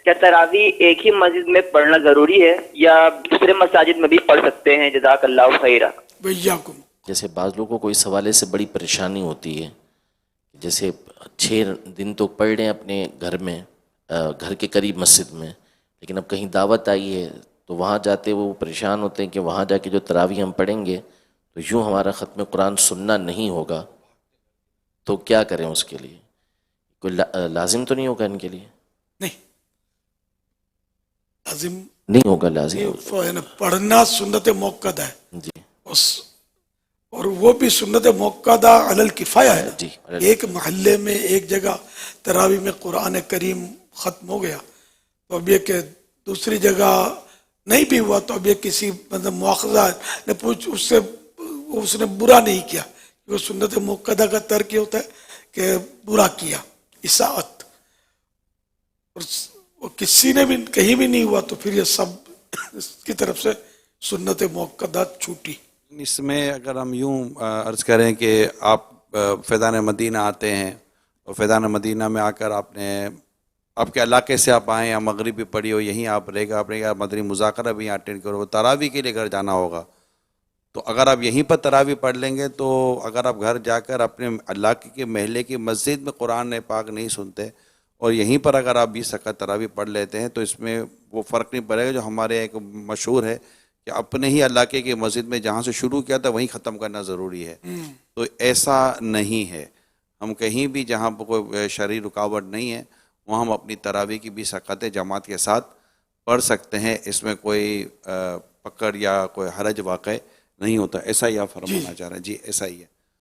کیا تراوی ایک ہی مسجد میں پڑھنا ضروری ہے یا دوسرے مساجد میں بھی پڑھ سکتے ہیں؟ جزاک اللہ خیرہ. وإياكم. جیسے بعض لوگوں کو اس حوالے سے بڑی پریشانی ہوتی ہے، جیسے 6 دن تو پڑھ رہے ہیں اپنے گھر میں، گھر کے قریب مسجد میں، لیکن اب کہیں دعوت آئی ہے تو وہاں جاتے وہ پریشان ہوتے ہیں کہ وہاں جا کے جو تراویح ہم پڑھیں گے تو یوں ہمارا ختم قرآن سننا نہیں ہوگا، تو کیا کریں اس کے لیے؟ کوئی لازم تو نہیں ہوگا ان کے لیے؟ نہیں لازم نہیں ہوگا لازم. پڑھنا سنت موقدہ ہے، جی اور وہ بھی سنت موقدہ علی الکفایہ ہے نا. جی ایک محلے میں ایک جگہ تراویح میں قرآن کریم ختم ہو گیا تو اب یہ کہ دوسری جگہ نہیں بھی ہوا تو اب یہ کسی مطلب مواخذہ نے پوچھ اس نے برا نہیں کیا، وہ سنت موقدہ کا ترک یہ ہوتا ہے کہ برا کیا، اساءت، اور کسی نے بھی کہیں بھی نہیں ہوا تو پھر یہ سب اس کی طرف سے سنت موقدہ چھوٹی. اس میں اگر ہم یوں عرض کریں کہ آپ فیضان مدینہ آتے ہیں اور فیضان مدینہ میں آ کر آپ کے علاقے سے آپ آئیں یا مغرب بھی پڑھی ہو، یہیں آپ رہے گا، اپنے مدنی مذاکرہ بھی یہاں اٹینڈ کرو، تراویح کے لیے گھر جانا ہوگا، تو اگر آپ یہیں پر تراویح پڑھ لیں گے تو اگر آپ گھر جا کر اپنے علاقے کے محلے کی مسجد میں قرآن پاک نہیں سنتے اور یہیں پر اگر آپ 20 رکعت تراویح پڑھ لیتے ہیں تو اس میں وہ فرق نہیں پڑے گا جو ہمارے ایک مشہور ہے کہ اپنے ہی علاقے کی مسجد میں جہاں سے شروع کیا تھا وہیں ختم کرنا ضروری ہے. تو ایسا نہیں ہے، ہم کہیں بھی جہاں پر کوئی شرعی رکاوٹ نہیں ہے وہاں ہم اپنی تراویح کی 20 رکعتیں جماعت کے ساتھ پڑھ سکتے ہیں، اس میں کوئی پکڑ یا کوئی حرج واقع نہیں ہوتا. ایسا ہی آپ فرمانا چاہ رہے ہیں؟ جی ایسا ہی ہے.